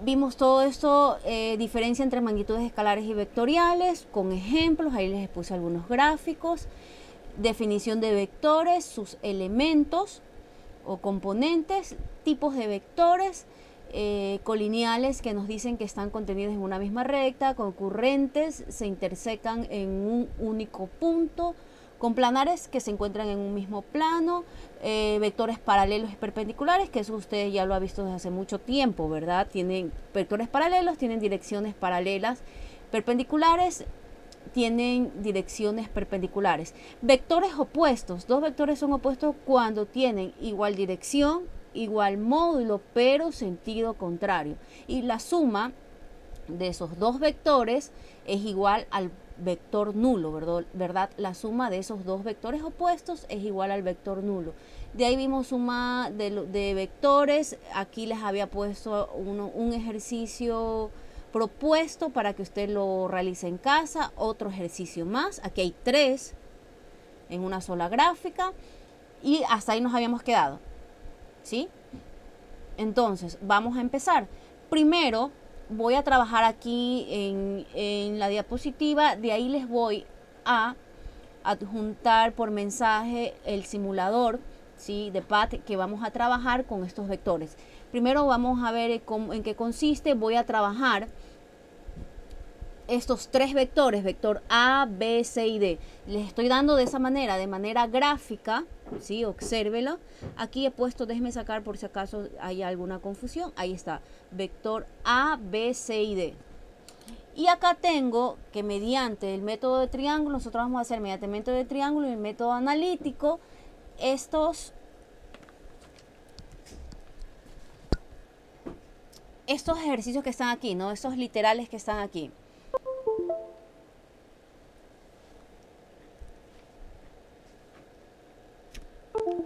Vimos todo esto, diferencia entre magnitudes escalares y vectoriales, con ejemplos, ahí les puse algunos gráficos, definición de vectores, sus elementos o componentes, tipos de vectores, colineales que nos dicen que están contenidos en una misma recta, concurrentes, se intersecan en un único punto, con planares que se encuentran en un mismo plano, vectores paralelos y perpendiculares, que eso ustedes ya lo han visto desde hace mucho tiempo, ¿verdad? Tienen vectores paralelos, tienen direcciones paralelas, perpendiculares, tienen direcciones perpendiculares. Vectores opuestos, dos vectores son opuestos cuando tienen igual dirección, igual módulo, pero sentido contrario. Y la suma de esos dos vectores es igual al vector nulo, ¿verdad? La suma de esos dos vectores opuestos es igual al vector nulo. De ahí vimos suma de vectores. Aquí les había puesto un ejercicio propuesto para que usted lo realice en casa. Otro ejercicio más. Aquí hay 3 en una sola gráfica. Y hasta ahí nos habíamos quedado, ¿sí? Entonces, vamos a empezar. Primero, voy a trabajar aquí en la diapositiva. De ahí les voy a adjuntar por mensaje el simulador, ¿sí?, de PAT que vamos a trabajar con estos vectores. Primero vamos a ver en qué consiste. Voy a trabajar estos 3 vectores, vector A, B, C y D. Les estoy dando de esa manera, de manera gráfica, ¿sí? Obsérvelo. Aquí he puesto, déjenme sacar por si acaso hay alguna confusión. Ahí está, vector A, B, C y D. Y acá tengo que mediante el método de triángulo, nosotros vamos a hacer mediante el método de triángulo y el método analítico, estos ejercicios que están aquí, ¿no? Estos literales que están aquí.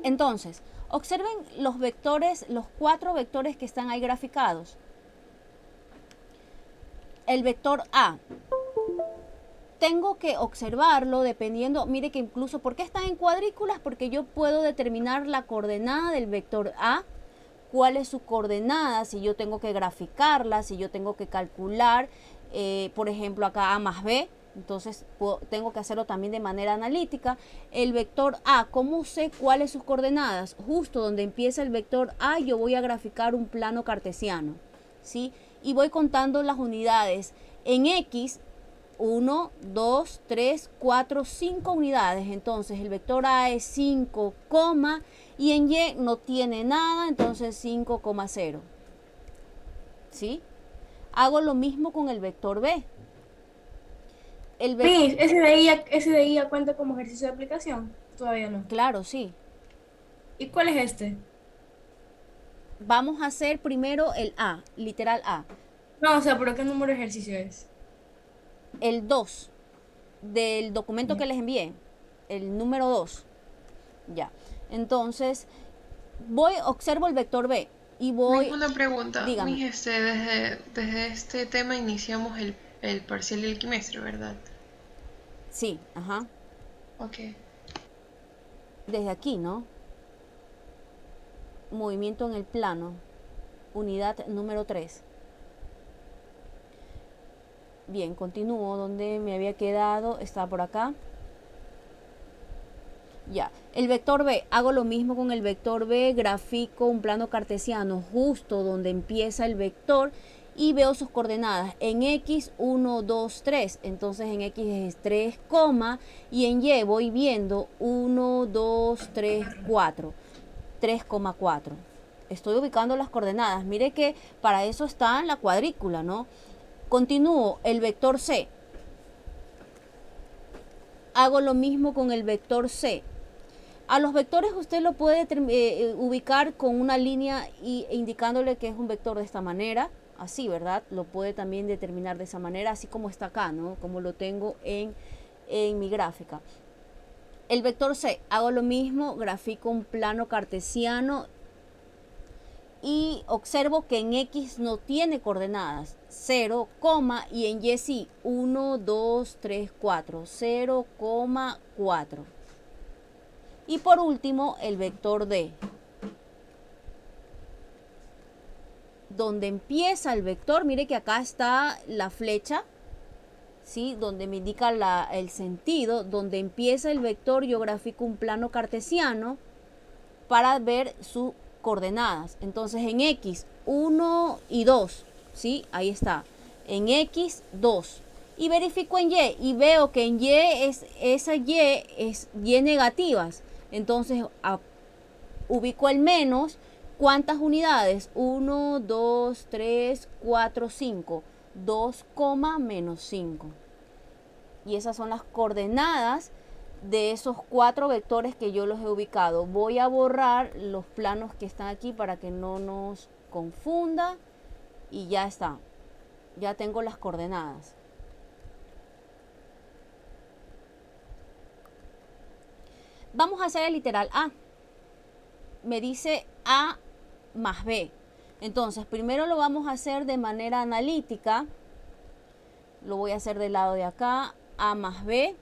Entonces, observen los vectores, los 4 vectores que están ahí graficados. El vector A, tengo que observarlo dependiendo, mire que incluso, ¿por qué están en cuadrículas? Porque yo puedo determinar la coordenada del vector A, cuál es su coordenada, si yo tengo que graficarla, si yo tengo que calcular, por ejemplo, acá A más B. Entonces tengo que hacerlo también de manera analítica. El vector A, ¿cómo sé cuáles sus coordenadas? Justo donde empieza el vector A, yo voy a graficar un plano cartesiano, ¿sí? Y voy contando las unidades. En X, 1, 2, 3, 4, 5 unidades. Entonces el vector A es 5, y en Y no tiene nada, entonces 5,0. ¿Sí? Hago lo mismo con el vector B. Miss, ese de ahí ya cuenta como ejercicio de aplicación. Todavía no. Claro, sí. ¿Y cuál es este? Vamos a hacer primero el A, literal A. No, o sea, ¿pero qué número de ejercicio es? El 2 del documento que les envié. El número 2. Ya. Entonces, observo el vector B y Mis, voy, una pregunta. dígame. Desde este tema iniciamos el parcial y el quimestre, ¿verdad? Sí, ajá. Ok. Desde aquí, ¿no? Movimiento en el plano. Unidad número 3. Bien, continúo donde me había quedado. Está por acá. Ya, el vector B, hago lo mismo con el vector B, grafico un plano cartesiano justo donde empieza el vector y veo sus coordenadas. En X, 1, 2, 3. Entonces en X es 3, y en Y voy viendo 1, 2, 3, 4. 3,4. Estoy ubicando las coordenadas. Mire que para eso está la cuadrícula, ¿no? Continúo, el vector C. Hago lo mismo con el vector C. A los vectores usted lo puede ubicar con una línea indicándole que es un vector de esta manera, así, ¿verdad? Lo puede también determinar de esa manera, así como está acá, ¿no? Como lo tengo en mi gráfica. El vector C, hago lo mismo, grafico un plano cartesiano y observo que en X no tiene coordenadas, 0, y en Y sí, 1, 2, 3, 4, 0,4. Y por último, el vector D. donde empieza el vector, mire que acá está la flecha, ¿sí? Donde me indica el sentido, donde empieza el vector, yo grafico un plano cartesiano para ver sus coordenadas. Entonces en X, 1 y 2, ¿sí? Ahí está. En X, 2. Y verifico en Y y veo que en Y esa Y es Y negativas. Entonces ubico el menos. ¿Cuántas unidades? 1, 2, 3, 4, 5. 2, menos 5. Y esas son las coordenadas de esos 4 vectores que yo los he ubicado. Voy a borrar los planos que están aquí para que no nos confunda. Y ya está. Ya tengo las coordenadas. Vamos a hacer el literal A. Me dice A más B. Entonces, primero lo vamos a hacer de manera analítica. Lo voy a hacer del lado de acá. A más B.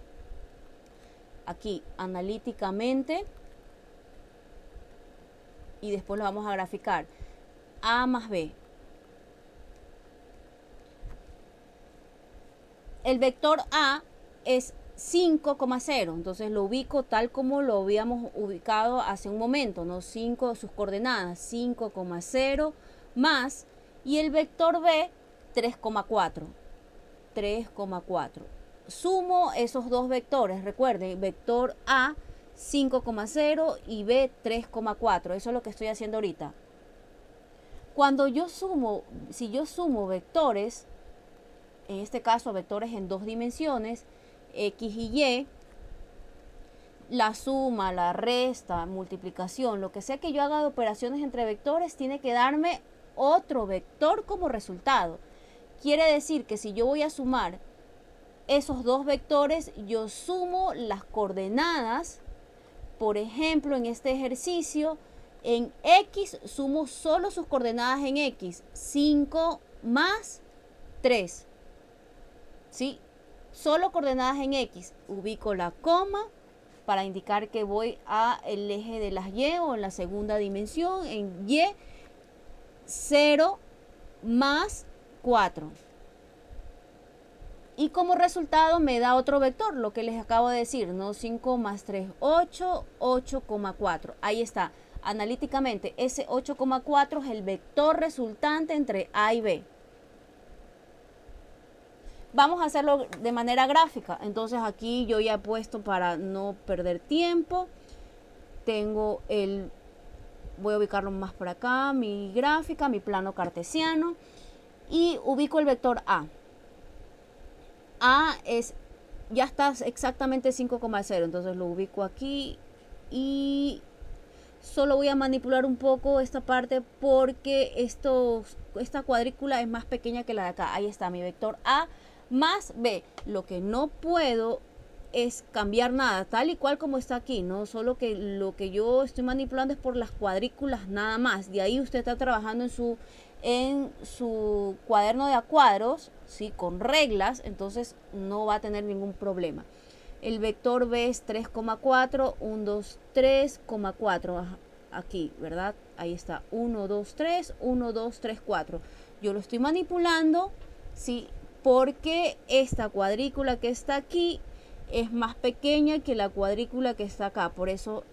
Aquí, analíticamente. Y después lo vamos a graficar. A más B. El vector A es 5,0. Entonces lo ubico tal como lo habíamos ubicado hace un momento, ¿no? 5, sus coordenadas, 5,0 más. Y el vector B, 3,4. 3,4. Sumo esos dos vectores. Recuerden, vector A, 5,0 y B, 3,4. Eso es lo que estoy haciendo ahorita. Cuando yo sumo, si yo sumo vectores, en este caso vectores en 2 dimensiones, X y Y, la suma, la resta, multiplicación, lo que sea que yo haga de operaciones entre vectores, tiene que darme otro vector como resultado. Quiere decir que si yo voy a sumar esos dos vectores, yo sumo las coordenadas. Por ejemplo, en este ejercicio, en X sumo solo sus coordenadas en X, 5 más 3. ¿Sí? Solo coordenadas en X. Ubico la coma para indicar que voy a el eje de las Y o en la segunda dimensión. En Y, 0 más 4. Y como resultado me da otro vector, lo que les acabo de decir, ¿no? 5 más 3, 8, 8,4. Ahí está. Analíticamente, ese 8,4 es el vector resultante entre A y B. Vamos a hacerlo de manera gráfica. Entonces aquí yo ya he puesto, para no perder tiempo, tengo voy a ubicarlo más por acá, mi gráfica, mi plano cartesiano, y ubico el vector A. A ya está exactamente 5,0, entonces lo ubico aquí y solo voy a manipular un poco esta parte porque esta cuadrícula es más pequeña que la de acá. Ahí está mi vector A más B. Lo que no puedo es cambiar nada, tal y cual como está aquí, ¿no? Solo que lo que yo estoy manipulando es por las cuadrículas nada más. De ahí usted está trabajando en su cuaderno de a cuadros, ¿sí? Con reglas, entonces no va a tener ningún problema. El vector B es 3,4, 1, 2, 3,4. Aquí, ¿verdad? Ahí está, 1, 2, 3, 1, 2, 3, 4. Yo lo estoy manipulando, ¿sí? Porque esta cuadrícula que está aquí es más pequeña que la cuadrícula que está acá. Por eso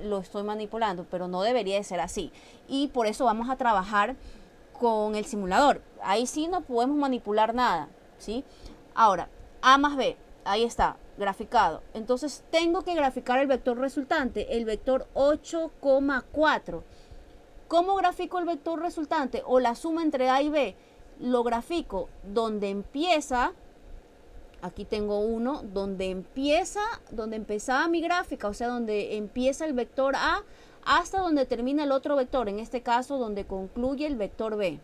lo estoy manipulando, pero no debería de ser así. Y por eso vamos a trabajar con el simulador. Ahí sí no podemos manipular nada, ¿sí? Ahora, A más B, ahí está, graficado. Entonces tengo que graficar el vector resultante, el vector 8,4. ¿Cómo grafico el vector resultante o la suma entre A y B? Lo grafico donde empieza, aquí tengo uno, donde empezaba mi gráfica, o sea, donde empieza el vector A hasta donde termina el otro vector, en este caso donde concluye el vector B.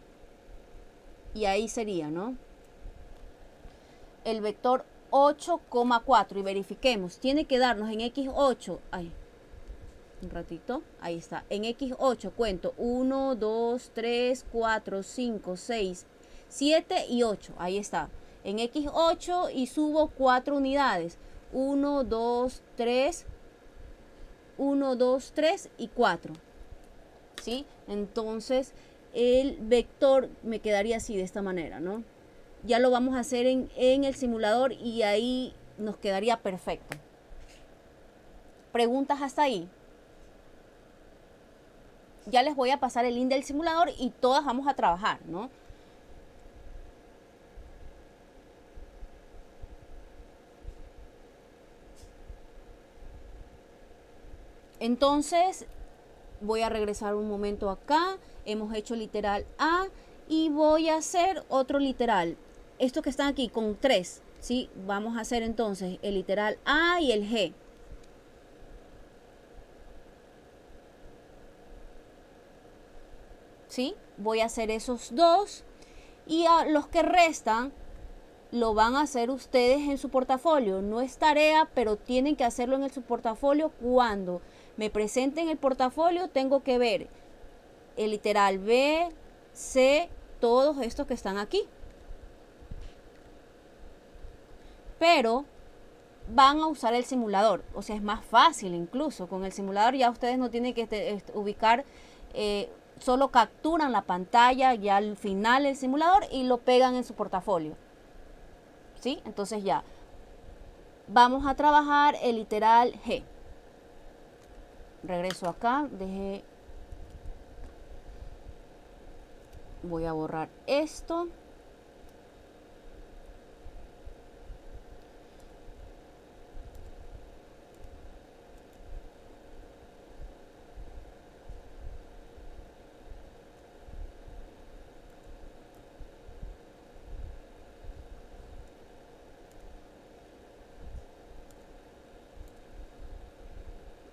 Y ahí sería, ¿no? El vector 8,4 y verifiquemos, tiene que darnos en X8, un ratito, ahí está, en X8 cuento 1, 2, 3, 4, 5, 6, 7 y 8, ahí está, en X8 y subo 4 unidades, 1, 2, 3, 1, 2, 3 y 4, ¿sí? Entonces el vector me quedaría así, de esta manera, ¿no? Ya lo vamos a hacer en el simulador y ahí nos quedaría perfecto. ¿Preguntas hasta ahí? Ya les voy a pasar el link del simulador y todas vamos a trabajar, ¿no? Entonces, voy a regresar un momento acá. Hemos hecho literal A y voy a hacer otro literal. Estos que están aquí con 3, ¿sí? Vamos a hacer entonces el literal A y el G. ¿Sí? Voy a hacer esos dos y a los que restan lo van a hacer ustedes en su portafolio. No es tarea, pero tienen que hacerlo en su portafolio. Cuando me presenten el portafolio, tengo que ver el literal B, C, todos estos que están aquí. Pero van a usar el simulador, o sea, es más fácil incluso. Con el simulador ya ustedes no tienen que ubicar, solo capturan la pantalla ya al final del simulador y lo pegan en su portafolio. ¿Sí? Entonces ya vamos a trabajar el literal G. Regreso acá, voy a borrar esto.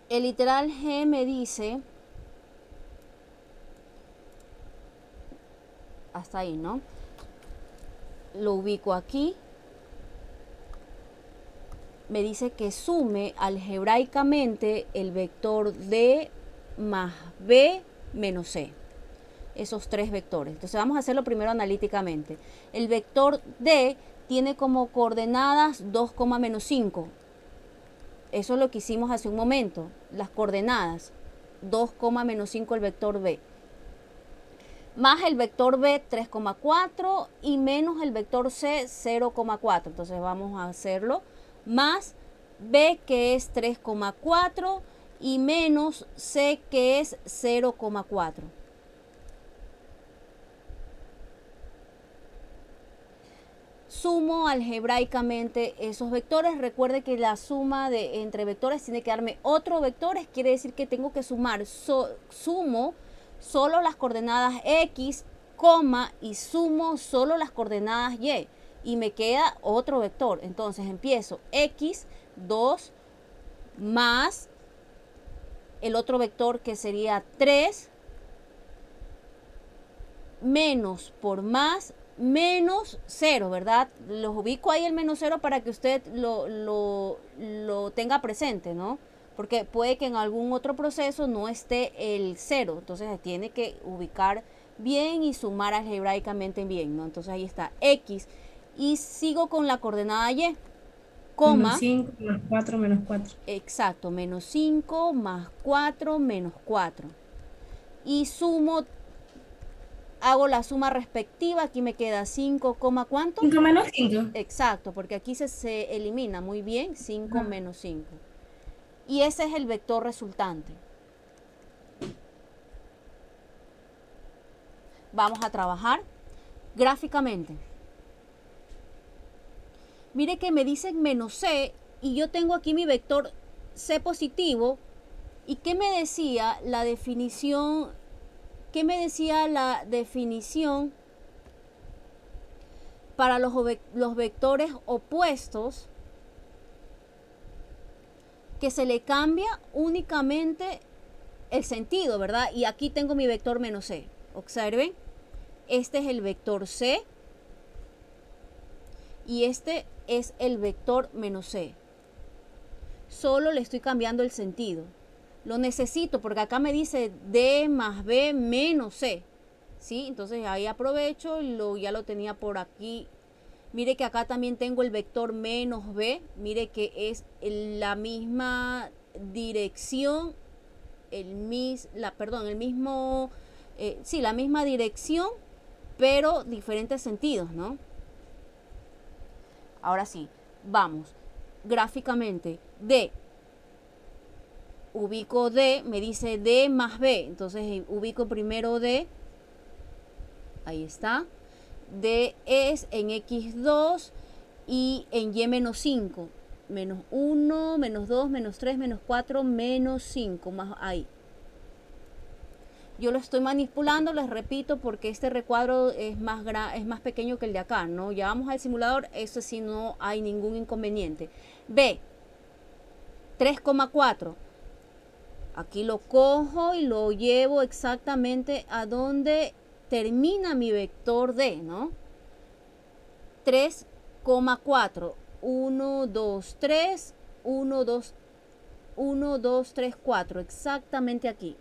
El literal G me dice, hasta ahí, ¿no? Lo ubico aquí. Me dice que sume algebraicamente el vector D más B menos C. Esos tres vectores. Entonces vamos a hacerlo primero analíticamente. El vector D tiene como coordenadas 2, menos 5. Eso es lo que hicimos hace un momento. Las coordenadas. 2, menos 5 el vector B. Más el vector B 3,4 y menos el vector C 0,4. Entonces vamos a hacerlo. Más B que es 3,4 y menos C que es 0,4. Sumo algebraicamente esos vectores. Recuerde que la suma entre vectores tiene que darme otro vectores. Quiere decir que tengo que sumar. Sumo solo las coordenadas X, y sumo solo las coordenadas Y. Y me queda otro vector. Entonces empiezo X, 2, más el otro vector que sería 3, menos por más, menos 0, ¿verdad? Los ubico ahí el menos 0 para que usted lo tenga presente, ¿no? Porque puede que en algún otro proceso no esté el 0. Entonces tiene que ubicar bien y sumar algebraicamente bien, ¿no? Entonces ahí está X. Y sigo con la coordenada Y. Coma. Menos 5, más 4, menos 4. Exacto, menos 5 más 4 menos 4. Y sumo, hago la suma respectiva. Aquí me queda 5, ¿cuánto? 5 menos 5. Exacto, porque aquí se elimina muy bien 5 menos 5. Y ese es el vector resultante. Vamos a trabajar gráficamente. Mire que me dicen menos C y yo tengo aquí mi vector C positivo. ¿Y qué me decía la definición? ¿Qué me decía la definición para los vectores opuestos? Que se le cambia únicamente el sentido, ¿verdad? Y aquí tengo mi vector menos C. Observen, este es el vector C y este es el vector menos C. Solo le estoy cambiando el sentido. Lo necesito porque acá me dice D más B menos C. ¿Sí? Entonces ahí aprovecho, ya lo tenía por aquí. Mire que acá también tengo el vector menos B. Mire que es la misma dirección, el mismo sí, la misma dirección, pero diferentes sentidos, ¿no? Ahora sí, vamos, gráficamente, D, ubico D, me dice D más B, entonces ubico primero D, ahí está, D es en X2 y en Y menos 5, menos 1, menos 2, menos 3, menos 4, menos 5, más ahí. Yo lo estoy manipulando, les repito, porque este recuadro es más pequeño que el de acá, ¿no? Ya vamos al simulador, eso sí no hay ningún inconveniente. B, 3,4. Aquí lo cojo y lo llevo exactamente a donde termina mi vector D, ¿no? 3,4. 1, 2, 3, 1, 2, 1, 2, 3, 4. Exactamente aquí.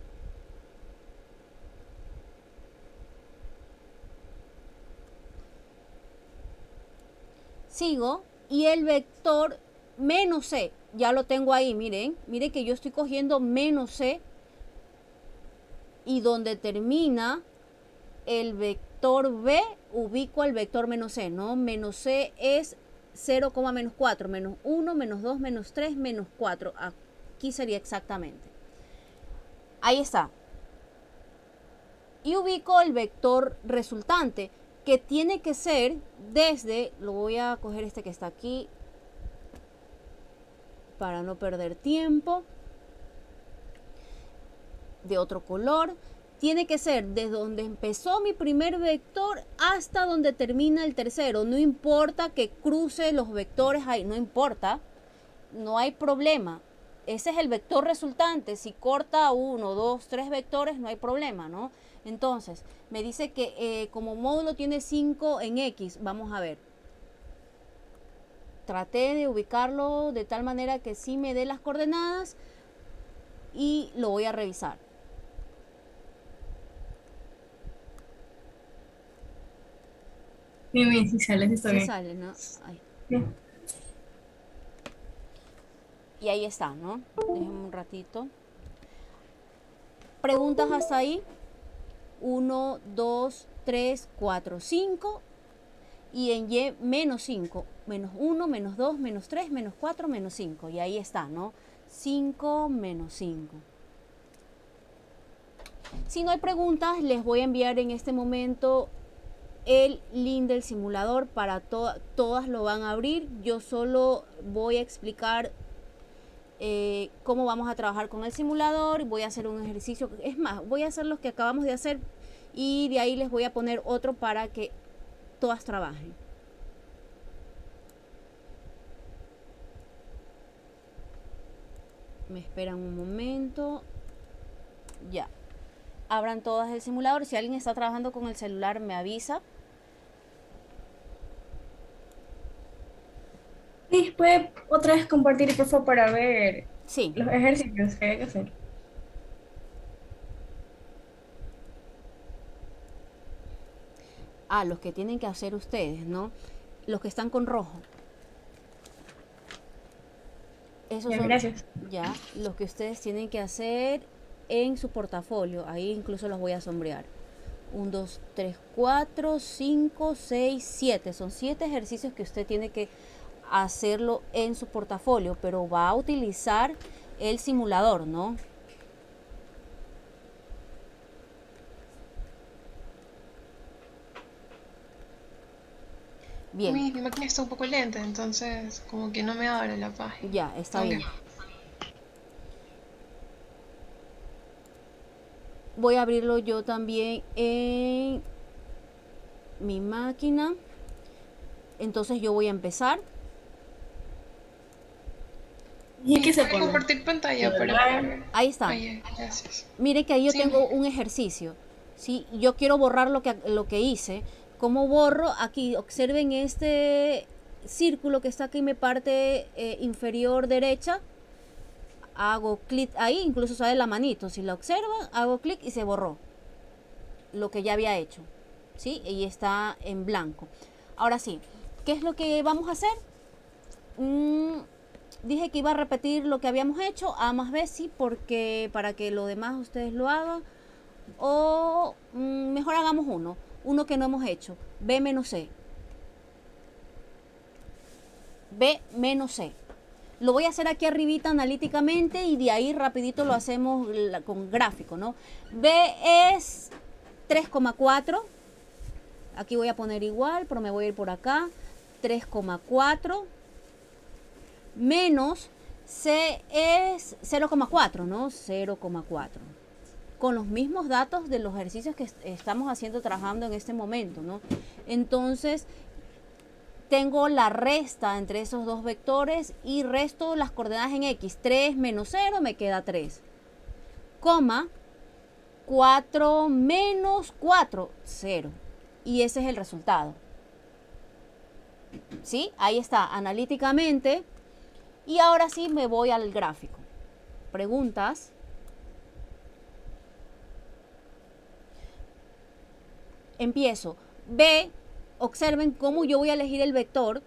Sigo y el vector menos C, ya lo tengo ahí, miren que yo estoy cogiendo menos C y donde termina el vector B, ubico el vector menos C, ¿no? Menos C es 0, menos 4, menos 1, menos 2, menos 3, menos 4. Aquí sería exactamente. Ahí está. Y ubico el vector resultante, que tiene que ser desde, lo voy a coger este que está aquí para no perder tiempo, de otro color, tiene que ser desde donde empezó mi primer vector hasta donde termina el tercero, no importa que cruce los vectores ahí, no importa, no hay problema. Ese es el vector resultante. Si corta 1, 2, 3 vectores, no hay problema, ¿no? Entonces, me dice que como módulo tiene 5 en X. Vamos a ver. Traté de ubicarlo de tal manera que sí me dé las coordenadas y lo voy a revisar. Bien, si sale, está bien. Sí sale, ¿no? Ahí. Bien. Y ahí está, ¿no? Déjenme un ratito. Preguntas hasta ahí. 1, 2, 3, 4, 5. Y en Y menos 5. Menos 1, menos 2, menos 3, menos 4, menos 5. Y ahí está, ¿no? 5 menos 5. Si no hay preguntas, les voy a enviar en este momento el link del simulador para todas lo van a abrir. Yo solo voy a explicar cómo vamos a trabajar con el simulador. Voy a hacer un ejercicio, es más, voy a hacer los que acabamos de hacer y de ahí les voy a poner otro para que todas trabajen. Me esperan un momento. Ya. Abran todas el simulador. Si alguien está trabajando con el celular, me avisa. Sí, puede otra vez compartir, por favor, para ver Sí. los ejercicios que hay que hacer. Los que tienen que hacer ustedes, ¿no? Los que están con rojo. Esos Ya, son gracias. ya los que ustedes tienen que hacer en su portafolio. Ahí incluso los voy a sombrear. 1, 2, 3, 4, 5, 6, 7. Son 7 ejercicios que usted tiene que hacerlo en su portafolio, pero va a utilizar el simulador, ¿no? Bien. Mi máquina está un poco lenta, entonces como que no me abre la página. Ya, está bien. Voy a abrirlo yo también en mi máquina. Entonces yo voy a empezar. ¿Y qué se ¿Puede pone? compartir pantalla para ver? Ahí está. Gracias. Mire que ahí yo Sí. tengo un ejercicio. ¿Sí? Yo quiero borrar lo que hice. ¿Cómo borro? Aquí observen este círculo que está aquí en mi parte inferior derecha. Hago clic ahí, incluso sale la manito. Si la observan, hago clic y se borró lo que ya había hecho. ¿Sí? Y está en blanco. Ahora sí, ¿qué es lo que vamos a hacer? Dije que iba a repetir lo que habíamos hecho, A más B, sí, porque para que lo demás ustedes lo hagan. O mejor hagamos uno que no hemos hecho, B menos C. B menos C. Lo voy a hacer aquí arribita analíticamente y de ahí rapidito lo hacemos con gráfico, ¿no? B es 3,4. Aquí voy a poner igual, pero me voy a ir por acá. 3,4 menos C es 0,4, ¿no? 0,4. Con los mismos datos de los ejercicios que estamos haciendo, trabajando en este momento, ¿no? Entonces, tengo la resta entre esos dos vectores y resto las coordenadas en X. 3 menos 0 me queda 3. Coma, 4 menos 4, 0. Y ese es el resultado. ¿Sí? Ahí está, analíticamente. Y ahora sí me voy al gráfico. Preguntas. Empiezo. B, observen cómo yo voy a elegir el vector.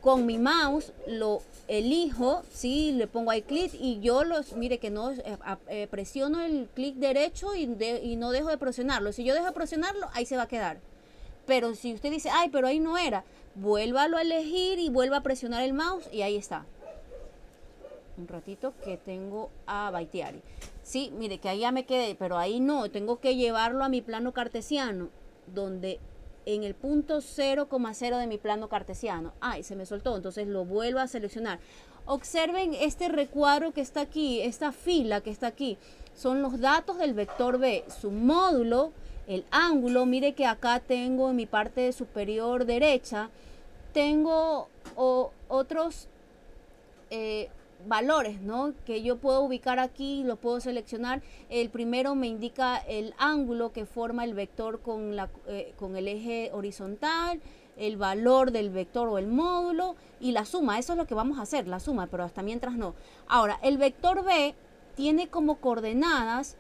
Con mi mouse lo elijo, ¿sí? Le pongo ahí clic y yo mire que no presiono el clic derecho y no dejo de presionarlo. Si yo dejo de presionarlo, ahí se va a quedar. Pero si usted dice, ay, pero ahí no era, vuélvalo a elegir y vuelva a presionar el mouse y ahí está. Un ratito que tengo a Baitiari. Sí, mire que ahí ya me quedé, pero ahí no, tengo que llevarlo a mi plano cartesiano, donde en el punto 0,0 de mi plano cartesiano. Ay, se me soltó, entonces lo vuelvo a seleccionar. Observen este recuadro que está aquí, esta fila que está aquí. Son los datos del vector B, su módulo, el ángulo. Mire que acá tengo en mi parte superior derecha, tengo otros valores, ¿no? Que yo puedo ubicar aquí, lo puedo seleccionar. El primero me indica el ángulo que forma el vector con el eje horizontal, el valor del vector o el módulo y la suma. Eso es lo que vamos a hacer, la suma, pero hasta mientras no. Ahora, el vector B tiene como coordenadas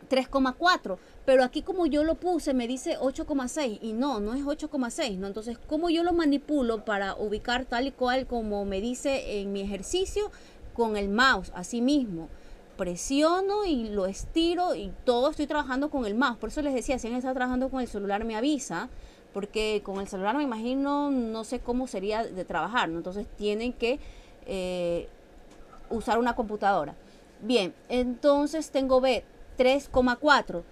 3,4, pero aquí como yo lo puse me dice 8,6 y no es 8,6, ¿no? Entonces, ¿cómo yo lo manipulo para ubicar tal y cual como me dice en mi ejercicio? Con el mouse, así mismo. Presiono y lo estiro y todo estoy trabajando con el mouse. Por eso les decía, si alguien está trabajando con el celular me avisa, porque con el celular me imagino, no sé cómo sería de trabajar, ¿no? Entonces tienen que usar una computadora. Bien, entonces tengo B 3,4.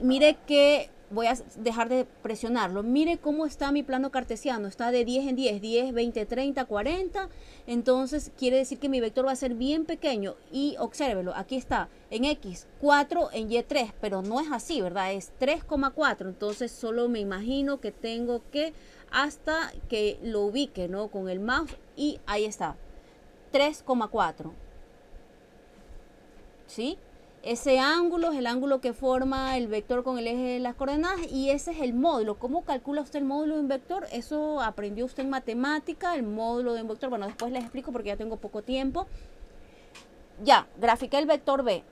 Mire que voy a dejar de presionarlo. Mire cómo está mi plano cartesiano. Está de 10 en 10, 10, 20, 30, 40. Entonces quiere decir que mi vector va a ser bien pequeño. Y obsérvelo, aquí está en X, 4 en Y, 3. Pero no es así, ¿verdad? Es 3,4. Entonces solo me imagino que tengo que hasta que lo ubique, ¿no? Con el mouse. Y ahí está. 3,4. ¿Sí? Ese ángulo es el ángulo que forma el vector con el eje de las coordenadas y ese es el módulo. ¿Cómo calcula usted el módulo de un vector? Eso aprendió usted en matemática, el módulo de un vector. Bueno, después les explico porque ya tengo poco tiempo. Ya, grafiqué el vector B.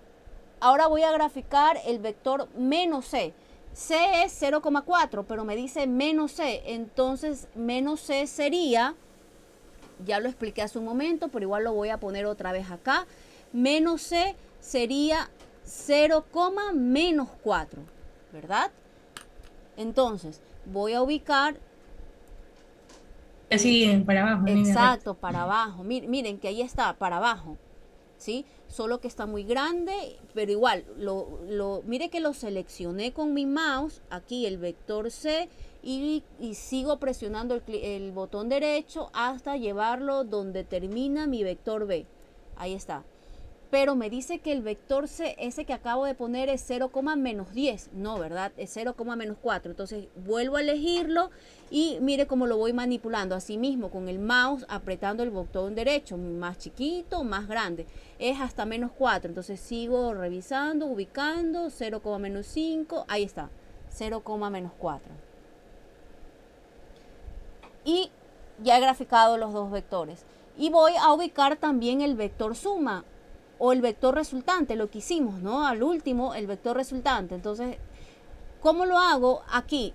Ahora voy a graficar el vector menos C. C es 0,4, pero me dice menos C. Entonces, menos C sería, ya lo expliqué hace un momento, pero igual lo voy a poner otra vez acá. Menos C sería 0, menos 4, ¿verdad? Entonces, voy a ubicar... Así, para abajo. Exacto, para abajo. Miren que ahí está, para abajo, ¿sí? Solo que está muy grande, pero igual, mire que lo seleccioné con mi mouse, aquí el vector C, y sigo presionando el botón derecho hasta llevarlo donde termina mi vector B. Ahí está. Pero me dice que el vector C, ese que acabo de poner es 0, menos 10. No, ¿verdad? Es 0, menos 4. Entonces vuelvo a elegirlo y mire cómo lo voy manipulando. Así mismo con el mouse apretando el botón derecho. Más chiquito, más grande. Es hasta menos 4. Entonces sigo revisando, ubicando. 0, menos 5. Ahí está. 0, menos 4. Y ya he graficado los dos vectores. Y voy a ubicar también el vector suma. O el vector resultante, lo que hicimos, ¿no? Al último, el vector resultante. Entonces, ¿cómo lo hago? Aquí,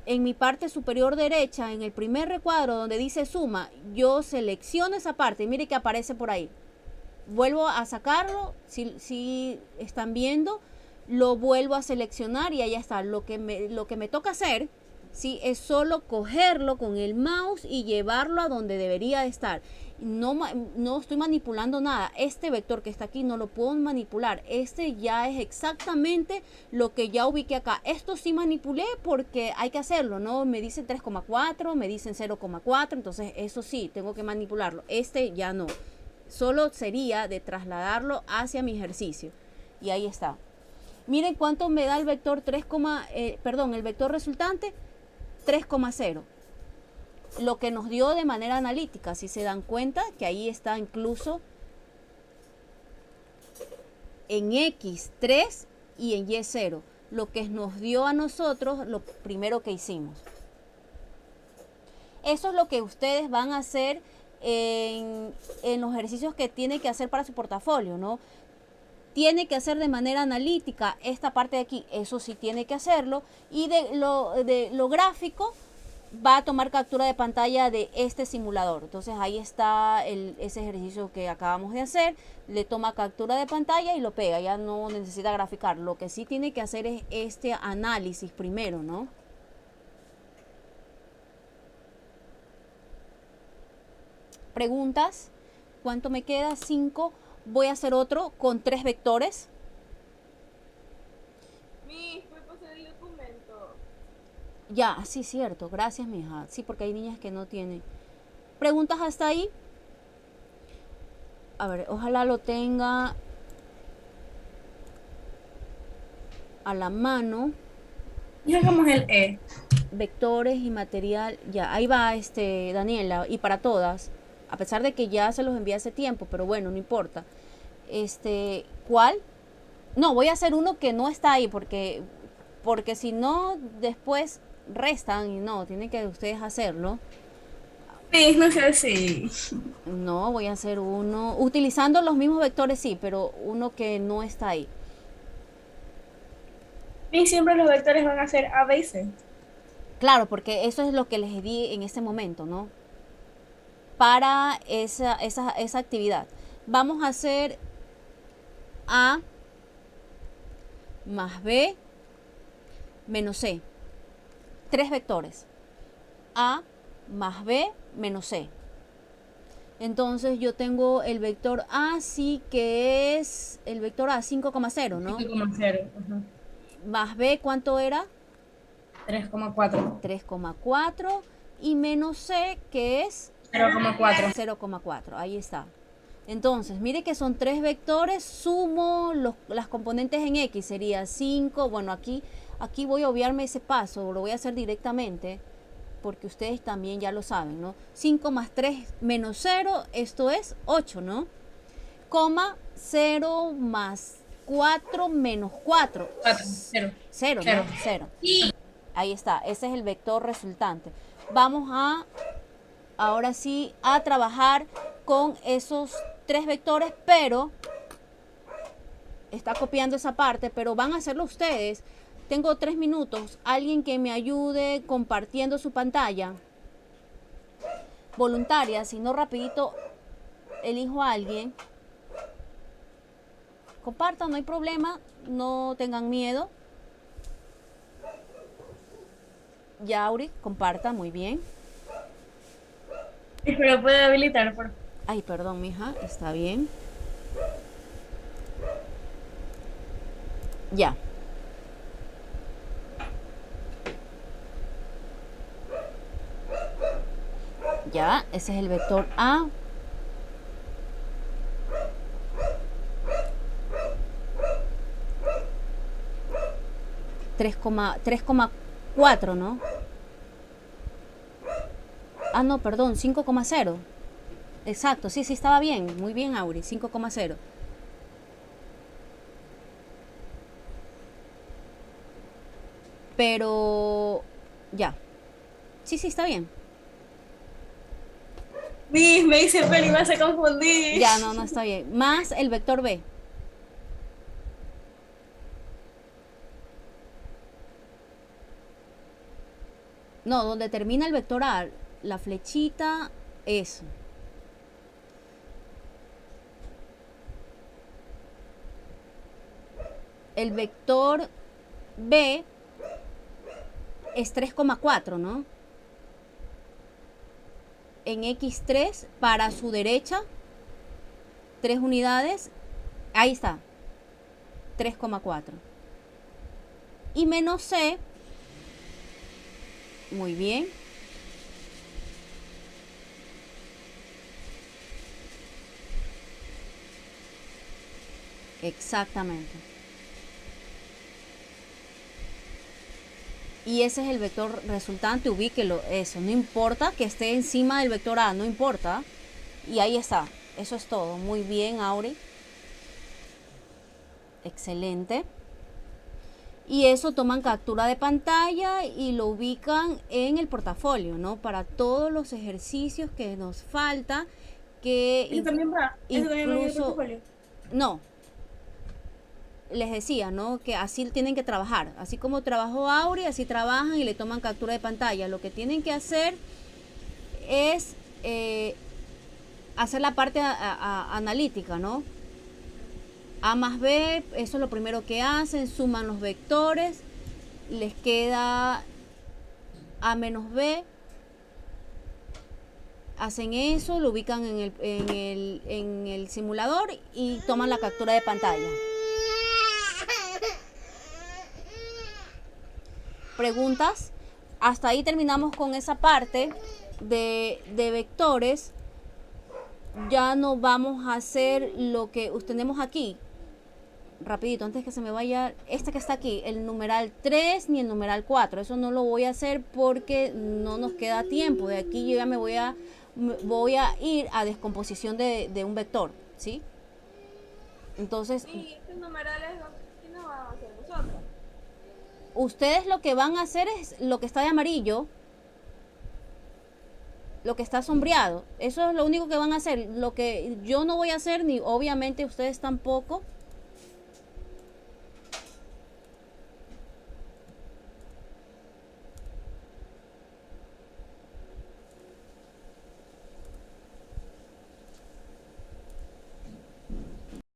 en mi parte superior derecha, en el primer recuadro donde dice suma, yo selecciono esa parte y mire que aparece por ahí. Vuelvo a sacarlo, si están viendo, lo vuelvo a seleccionar y ahí está. Lo que me toca hacer, ¿sí? Es solo cogerlo con el mouse y llevarlo a donde debería de estar. No estoy manipulando nada. Este vector que está aquí no lo puedo manipular. Este ya es exactamente lo que ya ubiqué acá. Esto sí manipulé porque hay que hacerlo, ¿no? Me dicen 3,4, me dicen 0,4, entonces eso sí, tengo que manipularlo. Este ya no. Solo sería de trasladarlo hacia mi ejercicio. Y ahí está. Miren cuánto me da el vector el vector resultante, 3,0. Lo que nos dio de manera analítica, si se dan cuenta que ahí está incluso en X 3 y en Y 0. Lo que nos dio a nosotros lo primero que hicimos. Eso es lo que ustedes van a hacer en los ejercicios que tienen que hacer para su portafolio, ¿no? Tiene que hacer de manera analítica esta parte de aquí, eso sí tiene que hacerlo. Y de lo gráfico, va a tomar captura de pantalla de este simulador. Entonces ahí está ese ejercicio que acabamos de hacer. Le toma captura de pantalla y lo pega. Ya no necesita graficar. Lo que sí tiene que hacer es este análisis primero, ¿no? Preguntas. ¿Cuánto me queda? 5. Voy a hacer otro con 3 vectores. Ya, sí, cierto. Gracias, mija. Sí, porque hay niñas que no tienen. ¿Preguntas hasta ahí? A ver, ojalá lo tenga a la mano. Y hagamos el E. Vectores y material. Ya, ahí va, Daniela. Y para todas. A pesar de que ya se los envié hace tiempo, pero bueno, no importa. ¿Cuál? No, voy a hacer uno que no está ahí, porque si no, después restan y no, tienen que ustedes hacerlo. Sí, no sé así. No, voy a hacer uno utilizando los mismos vectores, sí, pero uno que no está ahí. Y siempre los vectores van a ser A, B y C. Claro, porque eso es lo que les di en este momento, ¿no? Para esa actividad. Vamos a hacer A más B menos C. 3 vectores. A más B menos C. Entonces yo tengo el vector A, sí que es el vector A, 5,0, ¿no? 5,0. Más B, ¿cuánto era? 3,4. 3,4. Y menos C, que es 0,4. 0,4. Ahí está. Entonces, mire que son 3 vectores, sumo las componentes en X, sería 5. Bueno, aquí voy a obviarme ese paso, lo voy a hacer directamente, porque ustedes también ya lo saben, ¿no? 5 más 3 menos 0, esto es 8, ¿no? Coma, 0 más 4 menos 4. 0. 0, ¿no? 0. Ahí está, ese es el vector resultante. Vamos ahora sí, a trabajar con esos 3 vectores, pero está copiando esa parte, pero van a hacerlo ustedes. Tengo 3 minutos. Alguien que me ayude compartiendo su pantalla. Voluntaria, si no rapidito elijo a alguien. Compartan, no hay problema, no tengan miedo. Yauri, comparta, muy bien. Pero puede habilitar, por favor. Ay, perdón, mija, está bien. Ya. Ya, ese es el vector A. Tres coma 4, ¿no? Ah, no, perdón, 5,0. Exacto, sí, estaba bien. Muy bien, Auri, 5,0. Pero, ya. Sí, está bien. Me dice Peli, me hace confundir. Ya, no está bien. Más el vector B. No, donde termina el vector A, la flechita, eso. El vector B es 3,4, ¿no? En X3 para su derecha, 3 unidades, ahí está, 3,4. Y menos C, muy bien. Exactamente. Y ese es el vector resultante, ubíquelo, eso, no importa que esté encima del vector A, no importa. Y ahí está, eso es todo. Muy bien, Auri. Excelente. Y eso toman captura de pantalla y lo ubican en el portafolio, ¿no? Para todos los ejercicios que nos falta, que Eso también va. Eso también va en el incluso, portafolio. no, les decía, ¿no? Que así tienen que trabajar. Así como trabajó Auri, así trabajan y le toman captura de pantalla. Lo que tienen que hacer es hacer la parte analítica, ¿no? A más B, eso es lo primero que hacen, suman los vectores, les queda A menos B, hacen eso, lo ubican en el simulador y toman la captura de pantalla. ¿Preguntas? Hasta ahí terminamos con esa parte de vectores. Ya no vamos a hacer lo que tenemos aquí. Rapidito, antes que se me vaya, este que está aquí, el numeral 3 ni el numeral 4, eso no lo voy a hacer porque no nos queda tiempo. De aquí yo ya me voy a ir a descomposición de un vector, ¿sí? Entonces, ¿Y estos numerales qué nos van a hacer nosotros? ustedes lo que van a hacer es lo que está de amarillo, lo que está sombreado. Eso es lo único que van a hacer. Lo que yo no voy a hacer, ni obviamente ustedes tampoco,